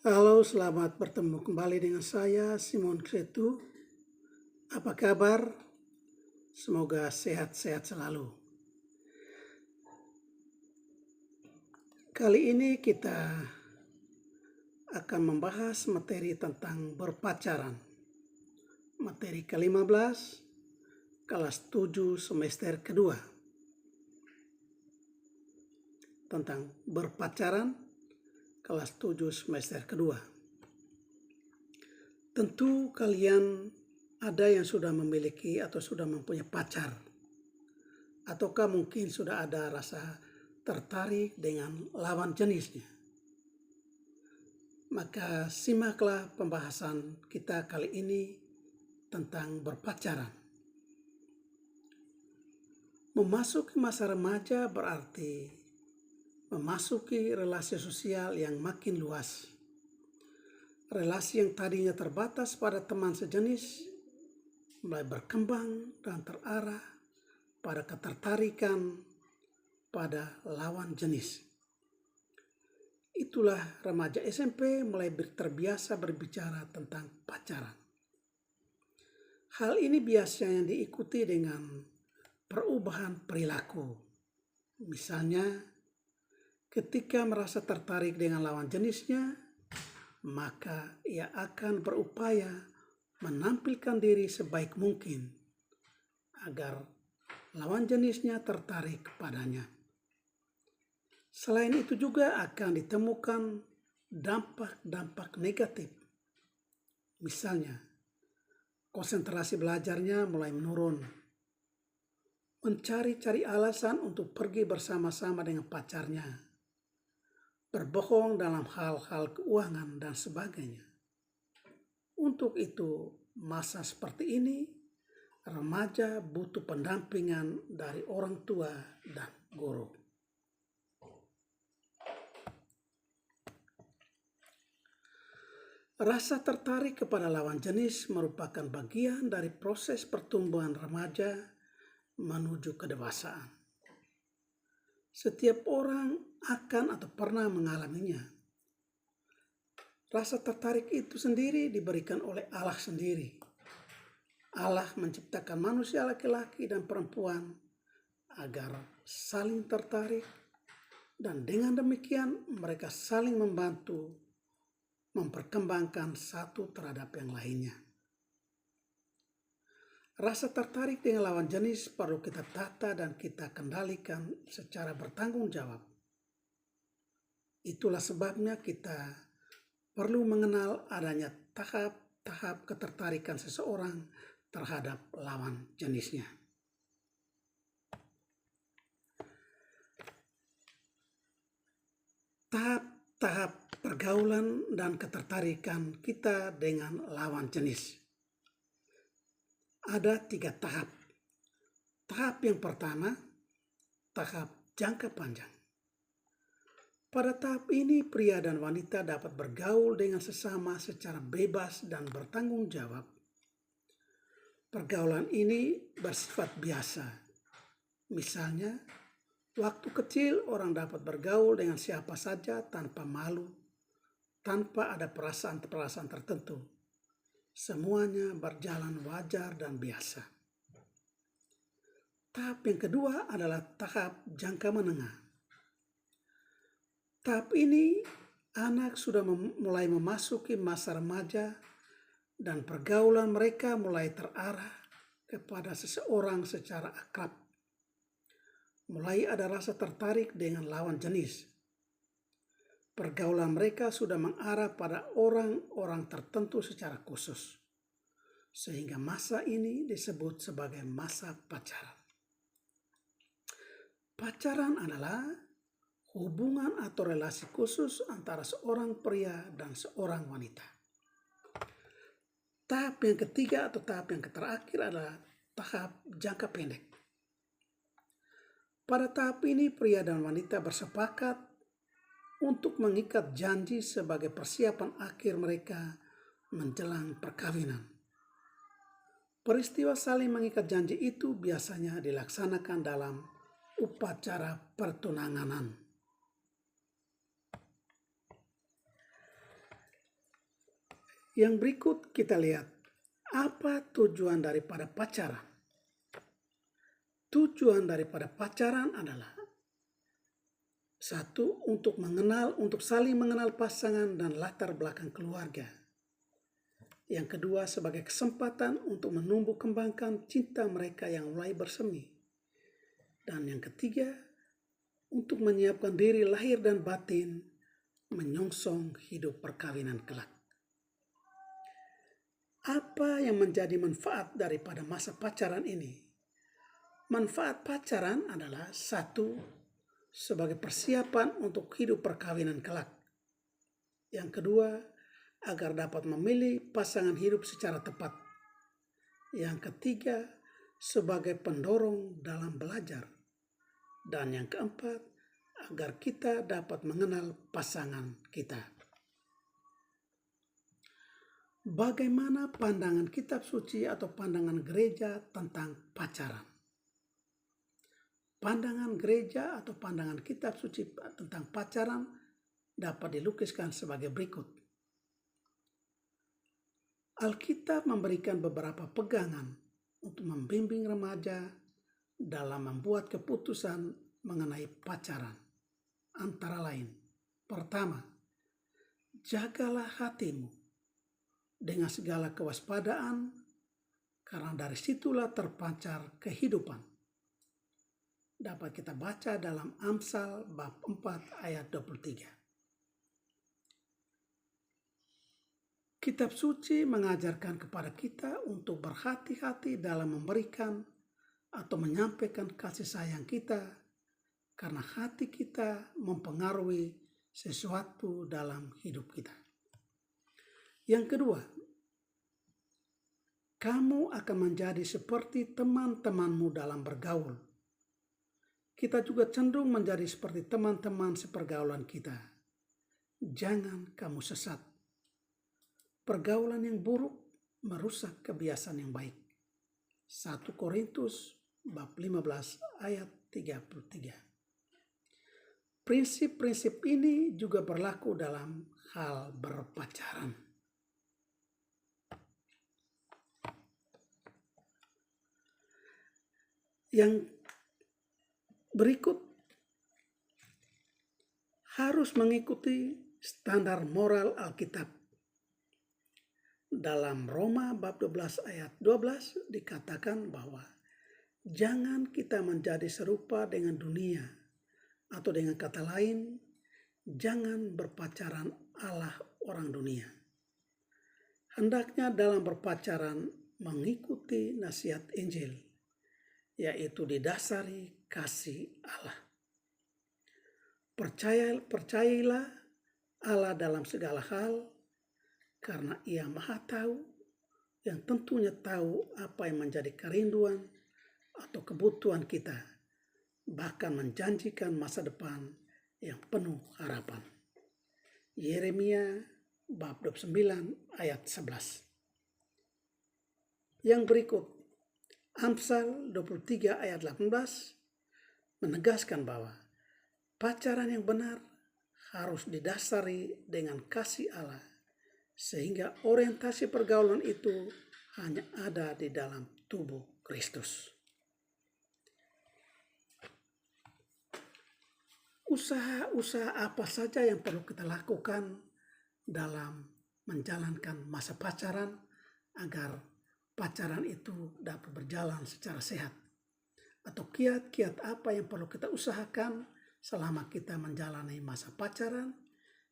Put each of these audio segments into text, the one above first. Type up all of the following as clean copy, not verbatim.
Halo, selamat bertemu kembali dengan saya, Simon Kretu. Apa kabar? Semoga sehat-sehat selalu. Kali ini kita akan membahas materi tentang berpacaran. Materi ke-15, kelas 7 semester kedua. Tentang berpacaran, kelas 7 semester kedua. Tentu kalian ada yang sudah memiliki atau sudah mempunyai pacar. Ataukah mungkin sudah ada rasa tertarik dengan lawan jenisnya. Maka simaklah pembahasan kita kali ini tentang berpacaran. Memasuki masa remaja berarti memasuki relasi sosial yang makin luas. Relasi yang tadinya terbatas pada teman sejenis mulai berkembang dan terarah pada ketertarikan pada lawan jenis. Itulah remaja SMP mulai terbiasa berbicara tentang pacaran. Hal ini biasanya diikuti dengan perubahan perilaku. Misalnya, ketika merasa tertarik dengan lawan jenisnya, maka ia akan berupaya menampilkan diri sebaik mungkin agar lawan jenisnya tertarik padanya. Selain itu juga akan ditemukan dampak-dampak negatif. Misalnya, konsentrasi belajarnya mulai menurun. Mencari-cari alasan untuk pergi bersama-sama dengan pacarnya. Berbohong dalam hal-hal keuangan dan sebagainya. Untuk itu, masa seperti ini, remaja butuh pendampingan dari orang tua dan guru. Rasa tertarik kepada lawan jenis merupakan bagian dari proses pertumbuhan remaja menuju kedewasaan. Setiap orang akan atau pernah mengalaminya. Rasa tertarik itu sendiri diberikan oleh Allah sendiri. Allah menciptakan manusia laki-laki dan perempuan agar saling tertarik, dan dengan demikian mereka saling membantu memperkembangkan satu terhadap yang lainnya. Rasa tertarik dengan lawan jenis perlu kita tata dan kita kendalikan secara bertanggung jawab. Itulah sebabnya kita perlu mengenal adanya tahap-tahap ketertarikan seseorang terhadap lawan jenisnya. Tahap pergaulan dan ketertarikan kita dengan lawan jenis. Ada 3 tahap. Tahap yang pertama, tahap jangka panjang. Pada tahap ini, pria dan wanita dapat bergaul dengan sesama secara bebas dan bertanggung jawab. Pergaulan ini bersifat biasa. Misalnya, waktu kecil orang dapat bergaul dengan siapa saja tanpa malu, tanpa ada perasaan-perasaan tertentu. Semuanya berjalan wajar dan biasa. Tahap yang kedua adalah tahap jangka menengah. Tahap ini anak sudah mulai memasuki masa remaja dan pergaulan mereka mulai terarah kepada seseorang secara akrab. Mulai ada rasa tertarik dengan lawan jenis. Pergaulan mereka sudah mengarah pada orang-orang tertentu secara khusus. Sehingga masa ini disebut sebagai masa pacaran. Pacaran adalah hubungan atau relasi khusus antara seorang pria dan seorang wanita. Tahap yang ketiga atau tahap yang terakhir adalah tahap jangka pendek. Pada tahap ini pria dan wanita bersepakat untuk mengikat janji sebagai persiapan akhir mereka menjelang perkawinan. Peristiwa saling mengikat janji itu biasanya dilaksanakan dalam upacara pertunanganan. Yang berikut kita lihat, apa tujuan daripada pacaran? Tujuan daripada pacaran adalah satu, untuk saling mengenal pasangan dan latar belakang keluarga. Yang kedua, sebagai kesempatan untuk menumbuh kembangkan cinta mereka yang mulai bersemi. Dan yang ketiga, untuk menyiapkan diri lahir dan batin menyongsong hidup perkawinan kelak. Apa yang menjadi manfaat daripada masa pacaran ini? Manfaat pacaran adalah satu, sebagai persiapan untuk hidup perkawinan kelak. Yang kedua, agar dapat memilih pasangan hidup secara tepat. Yang ketiga, sebagai pendorong dalam belajar. Dan yang keempat, agar kita dapat mengenal pasangan kita. Bagaimana pandangan kitab suci atau pandangan gereja tentang pacaran? Pandangan gereja atau pandangan kitab suci tentang pacaran dapat dilukiskan sebagai berikut. Alkitab memberikan beberapa pegangan untuk membimbing remaja dalam membuat keputusan mengenai pacaran. Antara lain, pertama, jagalah hatimu dengan segala kewaspadaan, karena dari situlah terpancar kehidupan. Dapat kita baca dalam Amsal bab 4 ayat 23. Kitab suci mengajarkan kepada kita untuk berhati-hati dalam memberikan atau menyampaikan kasih sayang kita, karena hati kita mempengaruhi sesuatu dalam hidup kita. Yang kedua, kamu akan menjadi seperti teman-temanmu dalam bergaul. Kita juga cenderung menjadi seperti teman-teman sepergaulan kita. Jangan kamu sesat. Pergaulan yang buruk merusak kebiasaan yang baik. 1 Korintus bab 15 ayat 33. Prinsip-prinsip ini juga berlaku dalam hal berpacaran. Yang berikut harus mengikuti standar moral Alkitab. Dalam Roma bab 12 ayat 12 dikatakan bahwa jangan kita menjadi serupa dengan dunia, atau dengan kata lain, jangan berpacaran ala orang dunia. Hendaknya dalam berpacaran mengikuti nasihat Injil, yaitu didasari kasih Allah. Percayailah Allah dalam segala hal, karena Ia Maha Tahu, yang tentunya tahu apa yang menjadi kerinduan atau kebutuhan kita, bahkan menjanjikan masa depan yang penuh harapan. Yeremia bab 29 ayat 11. Yang berikut, Amsal 23 ayat 18 menegaskan bahwa pacaran yang benar harus didasari dengan kasih Allah, sehingga orientasi pergaulan itu hanya ada di dalam tubuh Kristus. Usaha-usaha apa saja yang perlu kita lakukan dalam menjalankan masa pacaran agar pacaran itu dapat berjalan secara sehat? Atau kiat-kiat apa yang perlu kita usahakan selama kita menjalani masa pacaran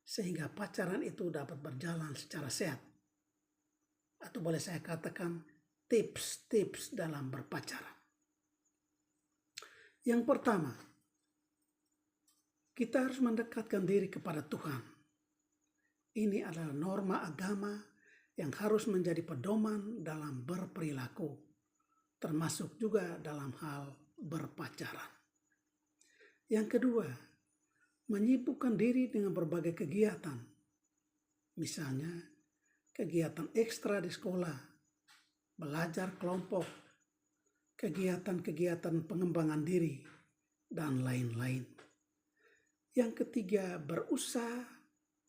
sehingga pacaran itu dapat berjalan secara sehat? Atau boleh saya katakan tips-tips dalam berpacaran. Yang pertama, kita harus mendekatkan diri kepada Tuhan. Ini adalah norma agama yang harus menjadi pedoman dalam berperilaku, termasuk juga dalam hal berpacaran. Yang kedua, menyibukkan diri dengan berbagai kegiatan. Misalnya, kegiatan ekstra di sekolah, belajar kelompok, kegiatan-kegiatan pengembangan diri, dan lain-lain. Yang ketiga, berusaha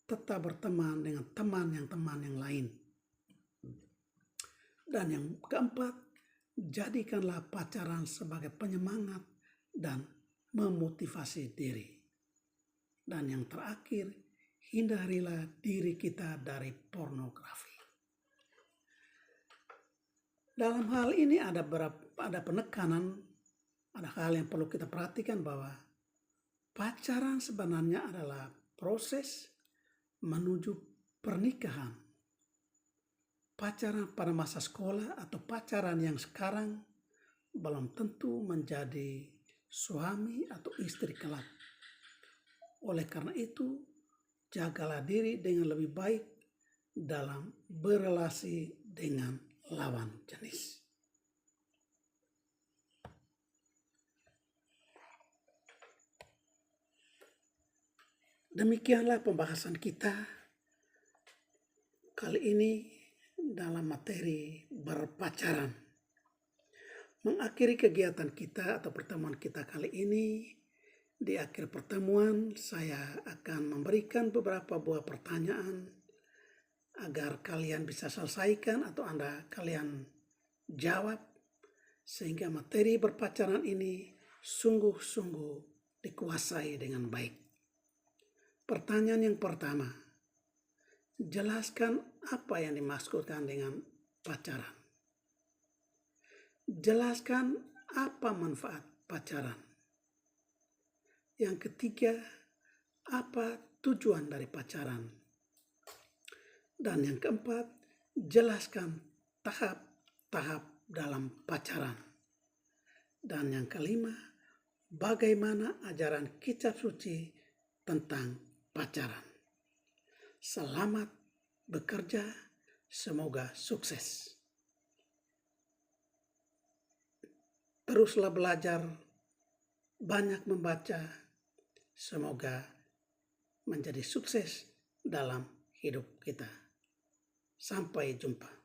tetap berteman dengan teman yang lain. Dan yang keempat, jadikanlah pacaran sebagai penyemangat dan memotivasi diri. Dan yang terakhir, hindarilah diri kita dari pornografi. Dalam hal ini ada penekanan, ada hal yang perlu kita perhatikan bahwa pacaran sebenarnya adalah proses menuju pernikahan. Pacaran pada masa sekolah atau pacaran yang sekarang belum tentu menjadi suami atau istri kelak. Oleh karena itu, jagalah diri dengan lebih baik dalam berelasi dengan lawan jenis. Demikianlah pembahasan kita kali ini dalam materi berpacaran. Mengakhiri kegiatan kita atau pertemuan kita kali ini, di akhir pertemuan saya akan memberikan beberapa buah pertanyaan agar kalian bisa selesaikan atau kalian jawab sehingga materi berpacaran ini sungguh-sungguh dikuasai dengan baik. Pertanyaan yang pertama, jelaskan apa yang dimaksudkan dengan pacaran. Jelaskan apa manfaat pacaran. Yang ketiga, apa tujuan dari pacaran. Dan yang keempat, jelaskan tahap-tahap dalam pacaran. Dan yang kelima, bagaimana ajaran kitab suci tentang pacaran. Selamat bekerja, semoga sukses. Teruslah belajar, banyak membaca, semoga menjadi sukses dalam hidup kita. Sampai jumpa.